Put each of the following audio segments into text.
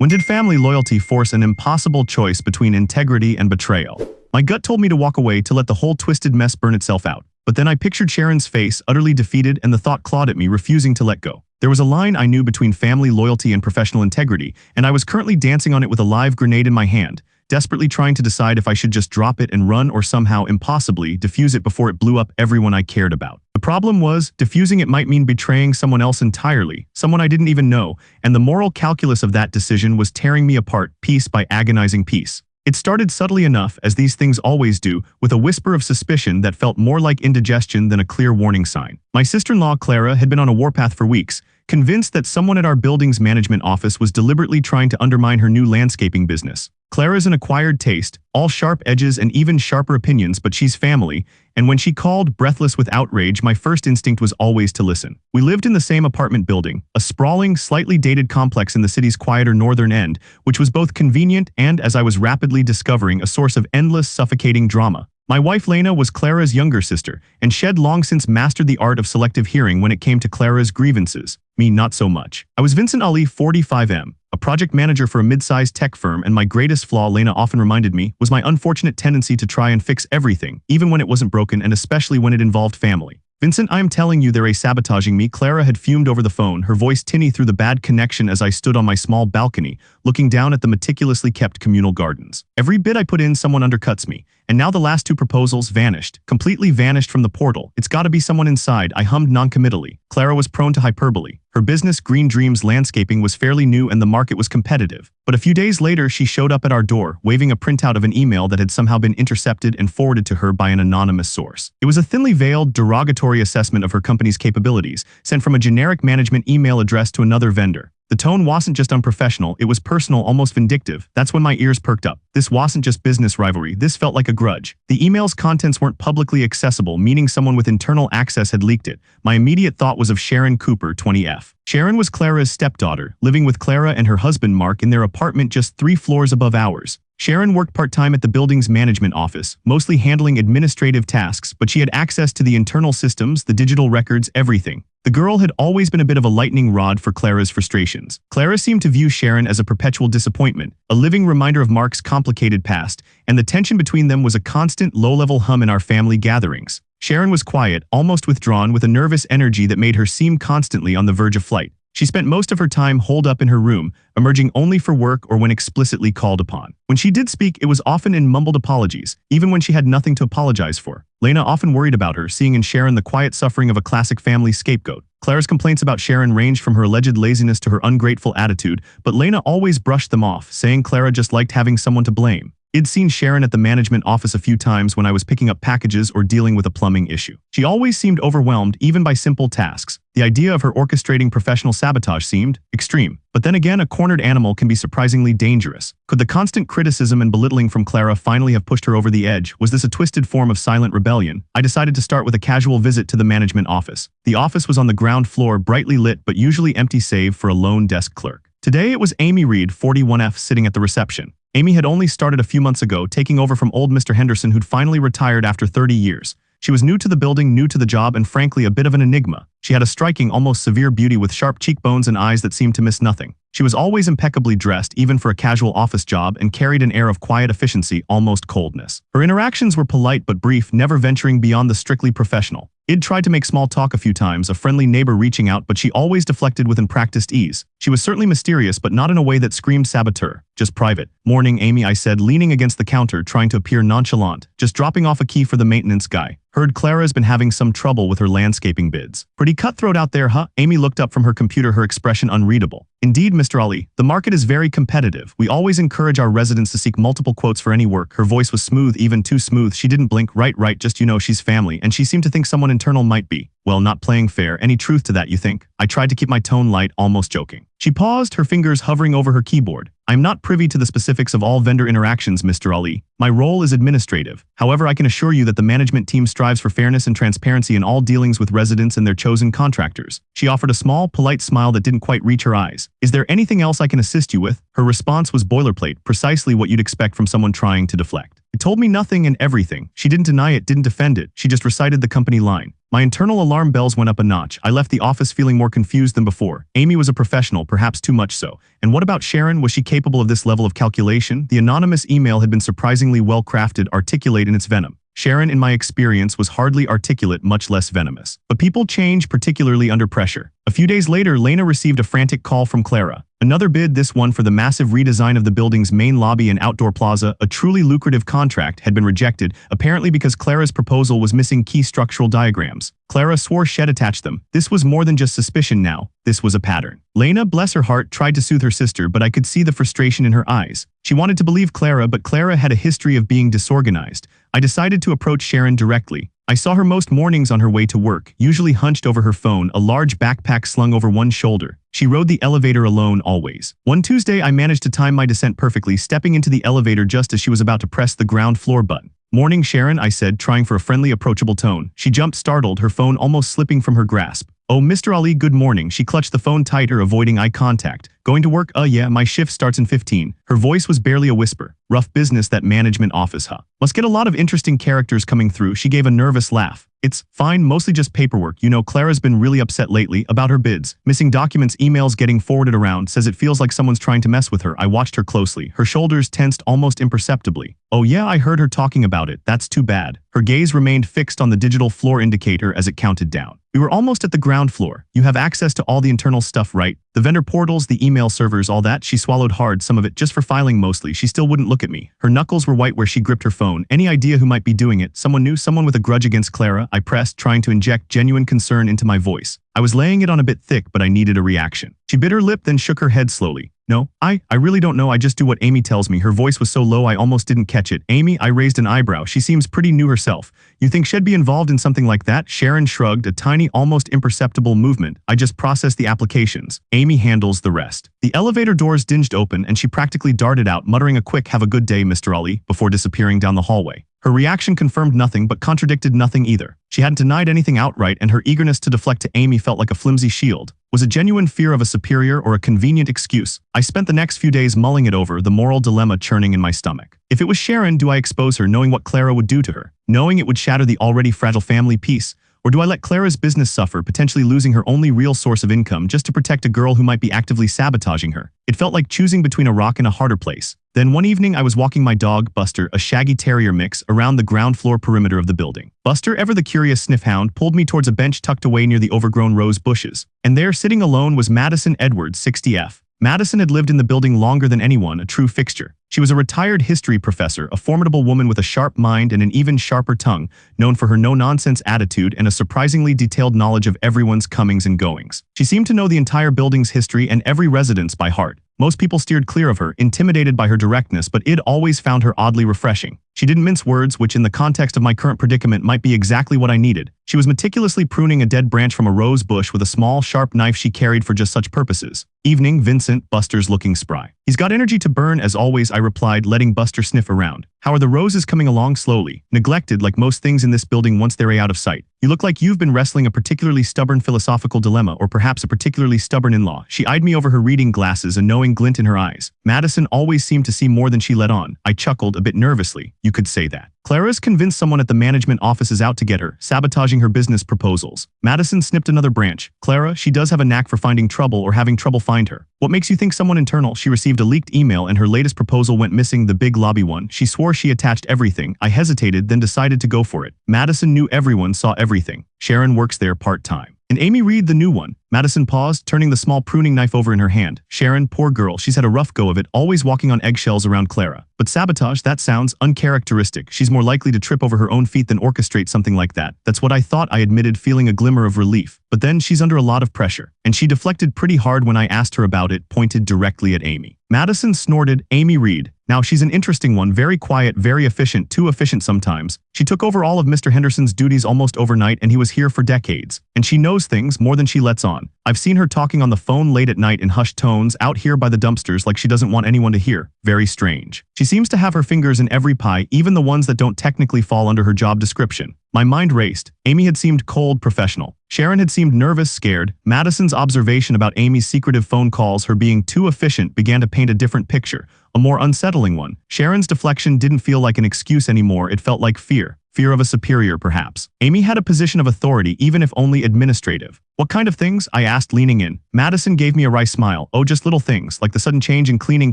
When did family loyalty force an impossible choice between integrity and betrayal? My gut told me to walk away to let the whole twisted mess burn itself out. But then I pictured Sharon's face, utterly defeated, and the thought clawed at me, refusing to let go. There was a line I knew between family loyalty and professional integrity, and I was currently dancing on it with a live grenade in my hand, desperately trying to decide if I should just drop it and run or somehow impossibly defuse it before it blew up everyone I cared about. The problem was, defusing it might mean betraying someone else entirely, someone I didn't even know, and the moral calculus of that decision was tearing me apart piece by agonizing piece. It started subtly enough, as these things always do, with a whisper of suspicion that felt more like indigestion than a clear warning sign. My sister-in-law, Clara, had been on a warpath for weeks, convinced that someone at our building's management office was deliberately trying to undermine her new landscaping business. Clara's an acquired taste, all sharp edges and even sharper opinions, but she's family, and when she called, breathless with outrage, my first instinct was always to listen. We lived in the same apartment building, a sprawling, slightly dated complex in the city's quieter northern end, which was both convenient and, as I was rapidly discovering, a source of endless, suffocating drama. My wife Lena was Clara's younger sister, and she'd long since mastered the art of selective hearing when it came to Clara's grievances. Me, not so much. I was Vincent Ali, 45M, a project manager for a mid-sized tech firm, and my greatest flaw, Lena often reminded me, was my unfortunate tendency to try and fix everything, even when it wasn't broken and especially when it involved family. Vincent, I'm telling you, they're sabotaging me. Clara had fumed over the phone, her voice tinny through the bad connection as I stood on my small balcony, looking down at the meticulously kept communal gardens. Every bid I put in, someone undercuts me. And now the last two proposals vanished, completely vanished from the portal. It's gotta be someone inside, I hummed noncommittally. Clara was prone to hyperbole. Her business, Green Dreams Landscaping, was fairly new and the market was competitive. But a few days later, she showed up at our door, waving a printout of an email that had somehow been intercepted and forwarded to her by an anonymous source. It was a thinly veiled, derogatory assessment of her company's capabilities, sent from a generic management email addressed to another vendor. The tone wasn't just unprofessional, it was personal, almost vindictive. That's when my ears perked up. This wasn't just business rivalry, this felt like a grudge. The email's contents weren't publicly accessible, meaning someone with internal access had leaked it. My immediate thought was of Sharon Cooper, 20F. Sharon was Clara's stepdaughter, living with Clara and her husband Mark in their apartment just 3 floors above ours. Sharon worked part-time at the building's management office, mostly handling administrative tasks, but she had access to the internal systems, the digital records, everything. The girl had always been a bit of a lightning rod for Clara's frustrations. Clara seemed to view Sharon as a perpetual disappointment, a living reminder of Mark's complicated past, and the tension between them was a constant low-level hum in our family gatherings. Sharon was quiet, almost withdrawn, with a nervous energy that made her seem constantly on the verge of flight. She spent most of her time holed up in her room, emerging only for work or when explicitly called upon. When she did speak, it was often in mumbled apologies, even when she had nothing to apologize for. Lena often worried about her, seeing in Sharon the quiet suffering of a classic family scapegoat. Clara's complaints about Sharon ranged from her alleged laziness to her ungrateful attitude, but Lena always brushed them off, saying Clara just liked having someone to blame. I'd seen Sharon at the management office a few times when I was picking up packages or dealing with a plumbing issue. She always seemed overwhelmed, even by simple tasks. The idea of her orchestrating professional sabotage seemed extreme. But then again, a cornered animal can be surprisingly dangerous. Could the constant criticism and belittling from Clara finally have pushed her over the edge? Was this a twisted form of silent rebellion? I decided to start with a casual visit to the management office. The office was on the ground floor, brightly lit but usually empty save for a lone desk clerk. Today it was Amy Reed, 41F, sitting at the reception. Amy had only started a few months ago, taking over from old Mr. Henderson, who'd finally retired after 30 years. She was new to the building, new to the job, and frankly a bit of an enigma. She had a striking, almost severe beauty with sharp cheekbones and eyes that seemed to miss nothing. She was always impeccably dressed, even for a casual office job, and carried an air of quiet efficiency, almost coldness. Her interactions were polite but brief, never venturing beyond the strictly professional. I'd tried to make small talk a few times, a friendly neighbor reaching out, but she always deflected with unpracticed ease. She was certainly mysterious, but not in a way that screamed saboteur. Just private. "Morning, Amy," I said, leaning against the counter, trying to appear nonchalant. "Just dropping off a key for the maintenance guy. Heard Clara's been having some trouble with her landscaping bids." "Pretty cutthroat out there, huh?" Amy looked up from her computer, her expression unreadable. "Indeed, Mr. Ali. The market is very competitive. We always encourage our residents to seek multiple quotes for any work." Her voice was smooth, even too smooth. She didn't blink. Right, just she's family, and she seemed to think someone internal might be. Well, not playing fair. Any truth to that, you think? I tried to keep my tone light, almost joking. She paused, her fingers hovering over her keyboard. "I'm not privy to the specifics of all vendor interactions, Mr. Ali. My role is administrative. However, I can assure you that the management team strives for fairness and transparency in all dealings with residents and their chosen contractors." She offered a small, polite smile that didn't quite reach her eyes. "Is there anything else I can assist you with?" Her response was boilerplate, precisely what you'd expect from someone trying to deflect. It told me nothing and everything. She didn't deny it, didn't defend it. She just recited the company line. My internal alarm bells went up a notch. I left the office feeling more confused than before. Amy was a professional, perhaps too much so. And what about Sharon? Was she capable of this level of calculation? The anonymous email had been surprisingly well crafted, articulate in its venom. Sharon, in my experience, was hardly articulate, much less venomous. But people change, particularly under pressure. A few days later, Lena received a frantic call from Clara. Another bid, this one for the massive redesign of the building's main lobby and outdoor plaza. A truly lucrative contract had been rejected, apparently because Clara's proposal was missing key structural diagrams. Clara swore she'd attached them. This was more than just suspicion now. This was a pattern. Lena, bless her heart, tried to soothe her sister, but I could see the frustration in her eyes. She wanted to believe Clara, but Clara had a history of being disorganized. I decided to approach Sharon directly. I saw her most mornings on her way to work, usually hunched over her phone, a large backpack slung over one shoulder. She rode the elevator alone always. One Tuesday, I managed to time my descent perfectly, stepping into the elevator just as she was about to press the ground floor button. "Morning, Sharon," I said, trying for a friendly, approachable tone. She jumped, startled, her phone almost slipping from her grasp. "Oh, Mr. Ali, good morning." She clutched the phone tighter, avoiding eye contact. "Going to work? Yeah, my shift starts in 15. Her voice was barely a whisper. "Rough business, that management office, huh? Must get a lot of interesting characters coming through." She gave a nervous laugh. "It's fine, mostly just paperwork. You know, Clara's been really upset lately about her bids. Missing documents, emails getting forwarded around, says it feels like someone's trying to mess with her." I watched her closely. Her shoulders tensed almost imperceptibly. "Oh yeah, I heard her talking about it. That's too bad." Her gaze remained fixed on the digital floor indicator as it counted down. "We were almost at the ground floor. You have access to all the internal stuff, right? The vendor portals, the email servers, all that." She swallowed hard, some of it just for filing mostly. She still wouldn't look at me. Her knuckles were white where she gripped her phone. "Any idea who might be doing it? Someone new? Someone with a grudge against Clara?" I pressed, trying to inject genuine concern into my voice. I was laying it on a bit thick, but I needed a reaction. She bit her lip, then shook her head slowly. "No, I really don't know. I just do what Amy tells me." Her voice was so low I almost didn't catch it. "Amy?" I raised an eyebrow. "She seems pretty new herself. You think she'd be involved in something like that?" Sharon shrugged, a tiny, almost imperceptible movement. "I just process the applications. Amy handles the rest." The elevator doors dinged open and she practically darted out, muttering a quick "Have a good day, Mr. Ali," before disappearing down the hallway. Her reaction confirmed nothing but contradicted nothing either. She hadn't denied anything outright, and her eagerness to deflect to Amy felt like a flimsy shield. Was it genuine fear of a superior or a convenient excuse? I spent the next few days mulling it over, the moral dilemma churning in my stomach. If it was Sharon, do I expose her, knowing what Clara would do to her, knowing it would shatter the already fragile family peace? Or do I let Clara's business suffer, potentially losing her only real source of income just to protect a girl who might be actively sabotaging her? It felt like choosing between a rock and a harder place. Then one evening I was walking my dog, Buster, a shaggy terrier mix, around the ground floor perimeter of the building. Buster, ever the curious sniff hound, pulled me towards a bench tucked away near the overgrown rose bushes. And there, sitting alone, was Madison Edwards, 60F. Madison had lived in the building longer than anyone, a true fixture. She was a retired history professor, a formidable woman with a sharp mind and an even sharper tongue, known for her no-nonsense attitude and a surprisingly detailed knowledge of everyone's comings and goings. She seemed to know the entire building's history and every residence by heart. Most people steered clear of her, intimidated by her directness, but I'd always found her oddly refreshing. She didn't mince words, which in the context of my current predicament might be exactly what I needed. She was meticulously pruning a dead branch from a rose bush with a small, sharp knife she carried for just such purposes. "Evening, Vincent," Buster's looking spry. "He's got energy to burn as always," I replied, letting Buster sniff around. "How are the roses coming along?" "Slowly. Neglected like most things in this building once they're out of sight." "You look like you've been wrestling a particularly stubborn philosophical dilemma, or perhaps a particularly stubborn in-law." She eyed me over her reading glasses, a knowing glint in her eyes. Madison always seemed to see more than she let on. I chuckled a bit nervously. "You could say that." "Clara's convinced someone at the management office is out to get her, sabotaging her business proposals." Madison snipped another branch. "Clara, she does have a knack for finding trouble or having trouble find her." "What makes you think someone internal?" "She received a leaked email and her latest proposal went missing, the big lobby one. She swore she attached everything." I hesitated, then decided to go for it. "Madison knew everyone saw everything. Sharon works there part-time." "And Amy Reed, the new one?" Madison paused, turning the small pruning knife over in her hand. "Sharon, poor girl, she's had a rough go of it, always walking on eggshells around Clara. But sabotage, that sounds uncharacteristic. She's more likely to trip over her own feet than orchestrate something like that." "That's what I thought," I admitted, feeling a glimmer of relief. "But then she's under a lot of pressure." And she deflected pretty hard when I asked her about it, pointed directly at Amy. Madison snorted. "Amy Reed. Now she's an interesting one, very quiet, very efficient, too efficient sometimes. She took over all of Mr. Henderson's duties almost overnight and he was here for decades. And she knows things more than she lets on. I've seen her talking on the phone late at night in hushed tones, out here by the dumpsters like she doesn't want anyone to hear. Very strange. She seems to have her fingers in every pie, even the ones that don't technically fall under her job description." My mind raced. Amy had seemed cold, professional. Sharon had seemed nervous, scared. Madison's observation about Amy's secretive phone calls, her being too efficient, began to paint a different picture, a more unsettling one. Sharon's deflection didn't feel like an excuse anymore, it felt like fear. Fear of a superior, perhaps. Amy had a position of authority, even if only administrative. What kind of things? I asked, leaning in. Madison gave me a wry smile. Oh, just little things, like the sudden change in cleaning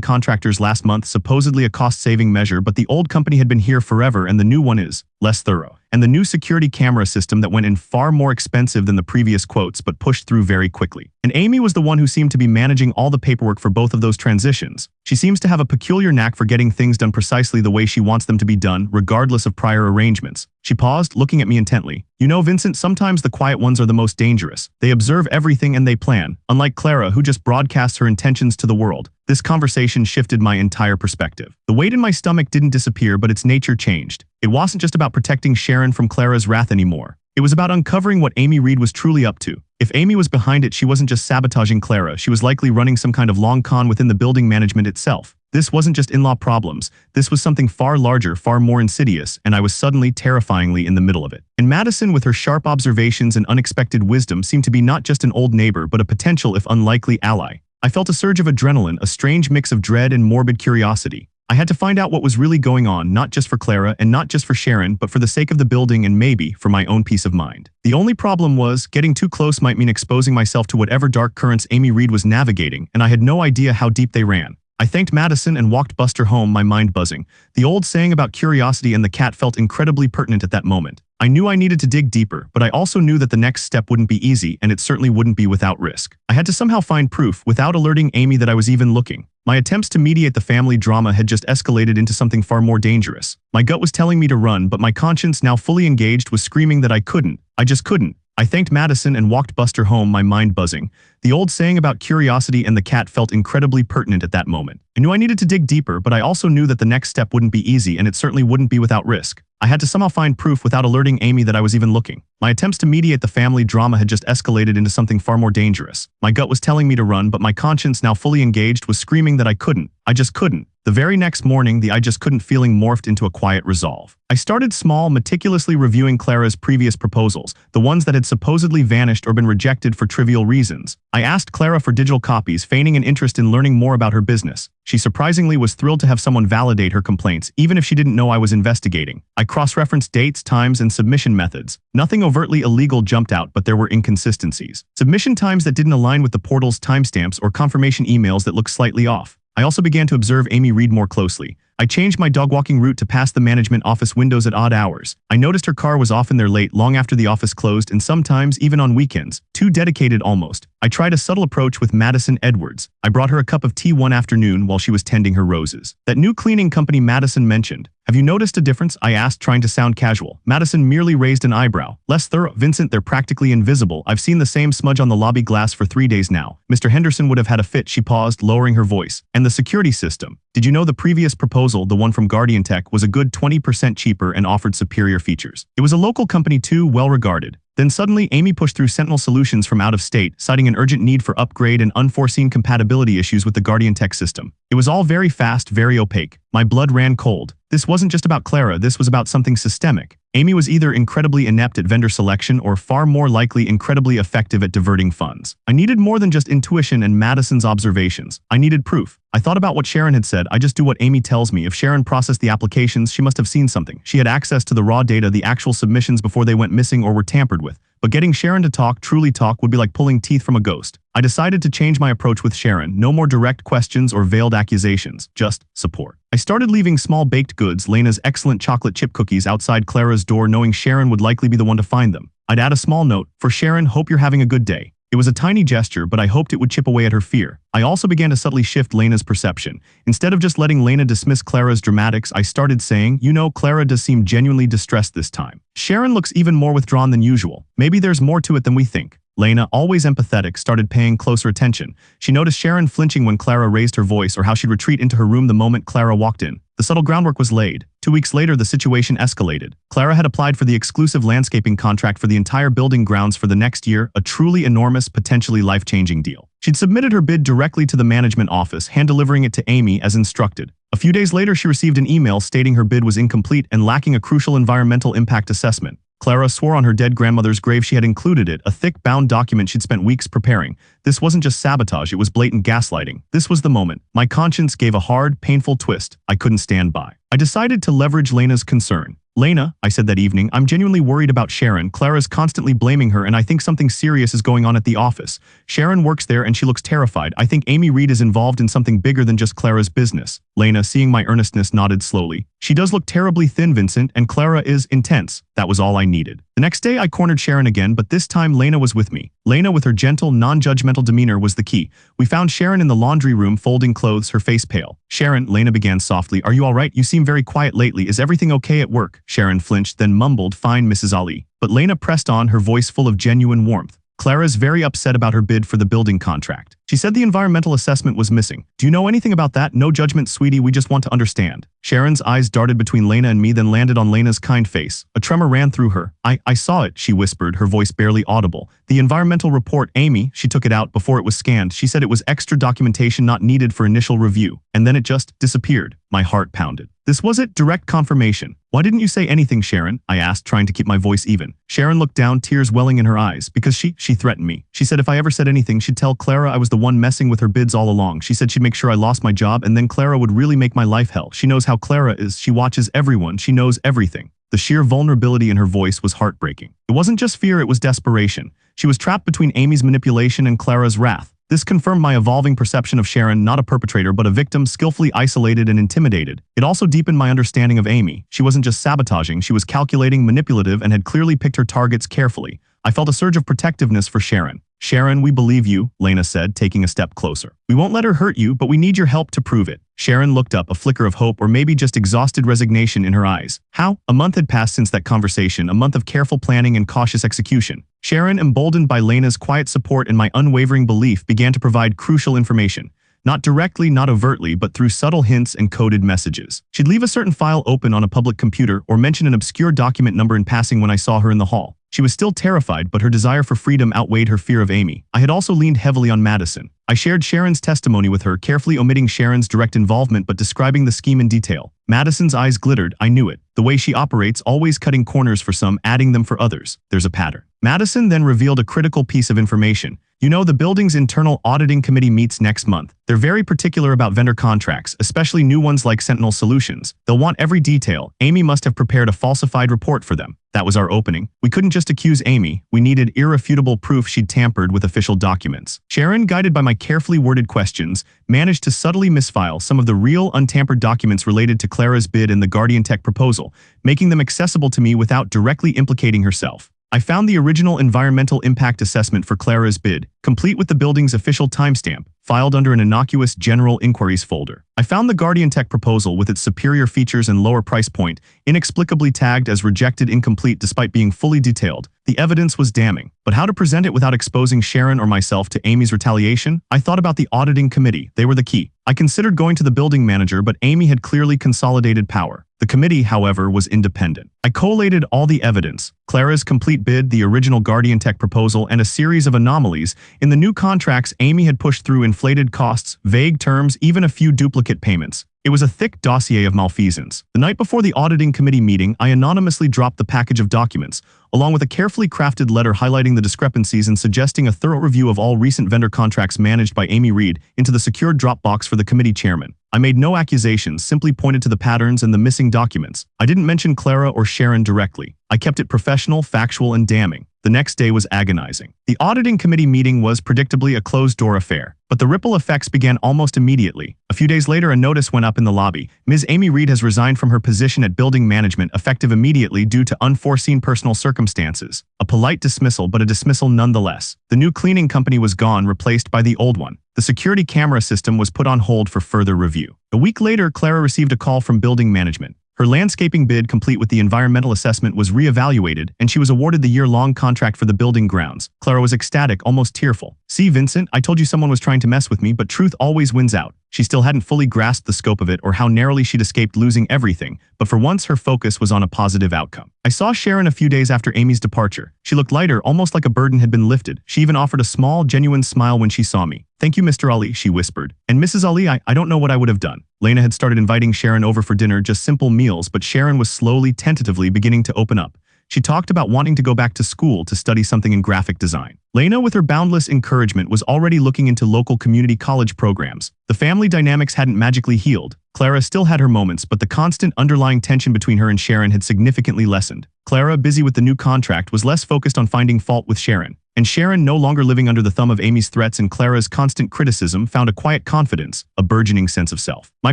contractors last month, supposedly a cost-saving measure, but the old company had been here forever and the new one is less thorough. And the new security camera system that went in far more expensive than the previous quotes, but pushed through very quickly. And Amy was the one who seemed to be managing all the paperwork for both of those transitions. She seems to have a peculiar knack for getting things done precisely the way she wants them to be done, regardless of prior arrangements. She paused, looking at me intently. You know, Vincent, sometimes the quiet ones are the most dangerous. They observe everything and they plan. Unlike Clara, who just broadcasts her intentions to the world. This conversation shifted my entire perspective. The weight in my stomach didn't disappear, but its nature changed. It wasn't just about protecting Sharon from Clara's wrath anymore. It was about uncovering what Amy Reed was truly up to. If Amy was behind it, she wasn't just sabotaging Clara, she was likely running some kind of long con within the building management itself. This wasn't just in-law problems, this was something far larger, far more insidious, and I was suddenly terrifyingly in the middle of it. And Madison, with her sharp observations and unexpected wisdom, seemed to be not just an old neighbor but a potential, if unlikely, ally. I felt a surge of adrenaline, a strange mix of dread and morbid curiosity. I had to find out what was really going on, not just for Clara and not just for Sharon, but for the sake of the building and maybe for my own peace of mind. The only problem was, getting too close might mean exposing myself to whatever dark currents Amy Reed was navigating, and I had no idea how deep they ran. I thanked Madison and walked Buster home, my mind buzzing. The old saying about curiosity and the cat felt incredibly pertinent at that moment. I knew I needed to dig deeper, but I also knew that the next step wouldn't be easy, and it certainly wouldn't be without risk. I had to somehow find proof without alerting Amy that I was even looking. My attempts to mediate the family drama had just escalated into something far more dangerous. My gut was telling me to run, but my conscience, now fully engaged, was screaming that I couldn't. I just couldn't. I thanked Madison and walked Buster home, my mind buzzing. The old saying about curiosity and the cat felt incredibly pertinent at that moment. I knew I needed to dig deeper, but I also knew that the next step wouldn't be easy, and it certainly wouldn't be without risk. I had to somehow find proof without alerting Amy that I was even looking. My attempts to mediate the family drama had just escalated into something far more dangerous. My gut was telling me to run, but my conscience, now fully engaged, was screaming that I couldn't. I just couldn't. The very next morning, the I just couldn't feeling morphed into a quiet resolve. I started small, meticulously reviewing Clara's previous proposals, the ones that had supposedly vanished or been rejected for trivial reasons. I asked Clara for digital copies, feigning an interest in learning more about her business. She surprisingly was thrilled to have someone validate her complaints, even if she didn't know I was investigating. I cross-referenced dates, times, and submission methods. Nothing overtly illegal jumped out, but there were inconsistencies. Submission times that didn't align with the portal's timestamps or confirmation emails that looked slightly off. I also began to observe Amy Reed more closely. I changed my dog-walking route to pass the management office windows at odd hours. I noticed her car was often there late, long after the office closed, and sometimes even on weekends. Too dedicated almost. I tried a subtle approach with Madison Edwards. I brought her a cup of tea one afternoon while she was tending her roses. That new cleaning company Madison mentioned. Have you noticed a difference? I asked, trying to sound casual. Madison merely raised an eyebrow. Less thorough. Vincent, they're practically invisible. I've seen the same smudge on the lobby glass for 3 days now. Mr. Henderson would have had a fit. She paused, lowering her voice. And the security system. Did you know the previous proposal, the one from Guardian Tech, was a good 20% cheaper and offered superior features? It was a local company too, well regarded. Then suddenly, Amy pushed through Sentinel Solutions from out of state, citing an urgent need for upgrade and unforeseen compatibility issues with the Guardian Tech system. It was all very fast, very opaque. My blood ran cold. This wasn't just about Clara, this was about something systemic. Amy was either incredibly inept at vendor selection or far more likely incredibly effective at diverting funds. I needed more than just intuition and Madison's observations. I needed proof. I thought about what Sharon had said. I just do what Amy tells me. If Sharon processed the applications, she must have seen something. She had access to the raw data, the actual submissions before they went missing or were tampered with. But getting Sharon to talk, truly talk, would be like pulling teeth from a ghost. I decided to change my approach with Sharon. No more direct questions or veiled accusations, just support. I started leaving small baked goods, Lena's excellent chocolate chip cookies, outside Clara's door, knowing Sharon would likely be the one to find them. I'd add a small note, "For Sharon, hope you're having a good day." It was a tiny gesture, but I hoped it would chip away at her fear. I also began to subtly shift Lena's perception. Instead of just letting Lena dismiss Clara's dramatics, I started saying, you know, Clara does seem genuinely distressed this time. Sharon looks even more withdrawn than usual. Maybe there's more to it than we think. Lena, always empathetic, started paying closer attention. She noticed Sharon flinching when Clara raised her voice, or how she'd retreat into her room the moment Clara walked in. The subtle groundwork was laid. 2 weeks later, the situation escalated. Clara had applied for the exclusive landscaping contract for the entire building grounds for the next year, a truly enormous, potentially life-changing deal. She'd submitted her bid directly to the management office, hand-delivering it to Amy as instructed. A few days later, she received an email stating her bid was incomplete and lacking a crucial environmental impact assessment. Clara swore on her dead grandmother's grave she had included it, a thick, bound document she'd spent weeks preparing. This wasn't just sabotage, it was blatant gaslighting. This was the moment. My conscience gave a hard, painful twist. I couldn't stand by. I decided to leverage Lena's concern. Lena, I said that evening, I'm genuinely worried about Sharon. Clara's constantly blaming her and I think something serious is going on at the office. Sharon works there and she looks terrified. I think Amy Reed is involved in something bigger than just Clara's business. Lena, seeing my earnestness, nodded slowly. She does look terribly thin, Vincent, and Clara is intense. That was all I needed. The next day I cornered Sharon again, but this time Lena was with me. Lena, with her gentle, non-judgmental demeanor, was the key. We found Sharon in the laundry room folding clothes, her face pale. Sharon, Lena began softly, are you all right? You seem very quiet lately. Is everything okay at work? Sharon flinched, then mumbled, fine, Mrs. Ali. But Lena pressed on, her voice full of genuine warmth. Clara's very upset about her bid for the building contract. She said the environmental assessment was missing. Do you know anything about that? No judgment, sweetie, we just want to understand. Sharon's eyes darted between Lena and me, then landed on Lena's kind face. A tremor ran through her. I saw it, she whispered, her voice barely audible. The environmental report, Amy, she took it out before it was scanned. She said it was extra documentation not needed for initial review. And then it just disappeared. My heart pounded. This was it, direct confirmation. Why didn't you say anything, Sharon? I asked, trying to keep my voice even. Sharon looked down, tears welling in her eyes, because she threatened me. She said if I ever said anything, she'd tell Clara I was the one messing with her bids all along. She said she'd make sure I lost my job, and then Clara would really make my life hell. She knows how Clara is. She watches everyone. She knows everything. The sheer vulnerability in her voice was heartbreaking. It wasn't just fear, it was desperation. She was trapped between Amy's manipulation and Clara's wrath. This confirmed my evolving perception of Sharon, not a perpetrator but a victim, skillfully isolated and intimidated. It also deepened my understanding of Amy. She wasn't just sabotaging, she was calculating, manipulative, and had clearly picked her targets carefully. I felt a surge of protectiveness for Sharon. Sharon, we believe you, Lena said, taking a step closer. We won't let her hurt you, but we need your help to prove it. Sharon looked up, a flicker of hope or maybe just exhausted resignation in her eyes. How? A month had passed since that conversation, a month of careful planning and cautious execution. Sharon, emboldened by Lena's quiet support and my unwavering belief, began to provide crucial information. Not directly, not overtly, but through subtle hints and coded messages. She'd leave a certain file open on a public computer or mention an obscure document number in passing when I saw her in the hall. She was still terrified, but her desire for freedom outweighed her fear of Amy. I had also leaned heavily on Madison. I shared Sharon's testimony with her, carefully omitting Sharon's direct involvement but describing the scheme in detail. Madison's eyes glittered. I knew it. The way she operates, always cutting corners for some, adding them for others. There's a pattern. Madison then revealed a critical piece of information. You know, the building's internal auditing committee meets next month. They're very particular about vendor contracts, especially new ones like Sentinel Solutions. They'll want every detail. Amy must have prepared a falsified report for them. That was our opening. We couldn't just accuse Amy. We needed irrefutable proof she'd tampered with official documents. Sharon, guided by my carefully worded questions, managed to subtly misfile some of the real untampered documents related to Clara's bid and the Guardian Tech proposal, making them accessible to me without directly implicating herself. I found the original environmental impact assessment for Clara's bid, complete with the building's official timestamp, filed under an innocuous General Inquiries folder. I found the Guardian Tech proposal with its superior features and lower price point, inexplicably tagged as rejected incomplete despite being fully detailed. The evidence was damning, but how to present it without exposing Sharon or myself to Amy's retaliation? I thought about the auditing committee. They were the key. I considered going to the building manager, but Amy had clearly consolidated power. The committee, however, was independent. I collated all the evidence, Clara's complete bid, the original Guardian Tech proposal, and a series of anomalies. In the new contracts, Amy had pushed through inflated costs, vague terms, even a few duplicate payments. It was a thick dossier of malfeasance. The night before the auditing committee meeting, I anonymously dropped the package of documents, along with a carefully crafted letter highlighting the discrepancies and suggesting a thorough review of all recent vendor contracts managed by Amy Reed into the secured Dropbox for the committee chairman. I made no accusations, simply pointed to the patterns and the missing documents. I didn't mention Clara or Sharon directly. I kept it professional, factual, and damning. The next day was agonizing. The auditing committee meeting was predictably a closed-door affair, but the ripple effects began almost immediately. A few days later, a notice went up in the lobby. Ms. Amy Reed has resigned from her position at building management, effective immediately due to unforeseen personal circumstances. A polite dismissal, but a dismissal nonetheless. The new cleaning company was gone, replaced by the old one. The security camera system was put on hold for further review. A week later, Clara received a call from building management. Her landscaping bid, complete with the environmental assessment, was re-evaluated, and she was awarded the year-long contract for the building grounds. Clara was ecstatic, almost tearful. See, Vincent, I told you someone was trying to mess with me, but truth always wins out. She still hadn't fully grasped the scope of it or how narrowly she'd escaped losing everything, but for once her focus was on a positive outcome. I saw Sharon a few days after Amy's departure. She looked lighter, almost like a burden had been lifted. She even offered a small, genuine smile when she saw me. "Thank you, Mr. Ali," she whispered. "And Mrs. Ali, I don't know what I would have done." Lena had started inviting Sharon over for dinner, just simple meals, but Sharon was slowly, tentatively beginning to open up. She talked about wanting to go back to school to study something in graphic design. Lena, with her boundless encouragement, was already looking into local community college programs. The family dynamics hadn't magically healed. Clara still had her moments, but the constant underlying tension between her and Sharon had significantly lessened. Clara, busy with the new contract, was less focused on finding fault with Sharon. And Sharon, no longer living under the thumb of Amy's threats and Clara's constant criticism, found a quiet confidence, a burgeoning sense of self. My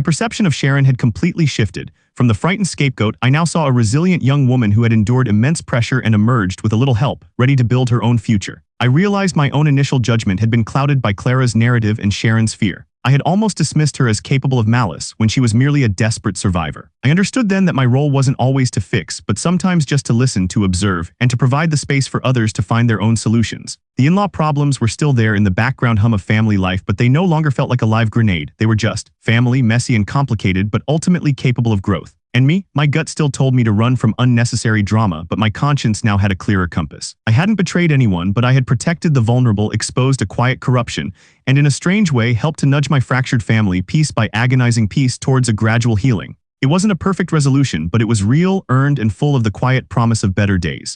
perception of Sharon had completely shifted. From the frightened scapegoat, I now saw a resilient young woman who had endured immense pressure and emerged with a little help, ready to build her own future. I realized my own initial judgment had been clouded by Clara's narrative and Sharon's fear. I had almost dismissed her as capable of malice when she was merely a desperate survivor. I understood then that my role wasn't always to fix, but sometimes just to listen, to observe, and to provide the space for others to find their own solutions. The in-law problems were still there in the background hum of family life, but they no longer felt like a live grenade. They were just family, messy and complicated, but ultimately capable of growth. And me, my gut still told me to run from unnecessary drama, but my conscience now had a clearer compass. I hadn't betrayed anyone, but I had protected the vulnerable, exposed a quiet corruption, and in a strange way helped to nudge my fractured family piece by agonizing peace towards a gradual healing. It wasn't a perfect resolution, but it was real, earned, and full of the quiet promise of better days.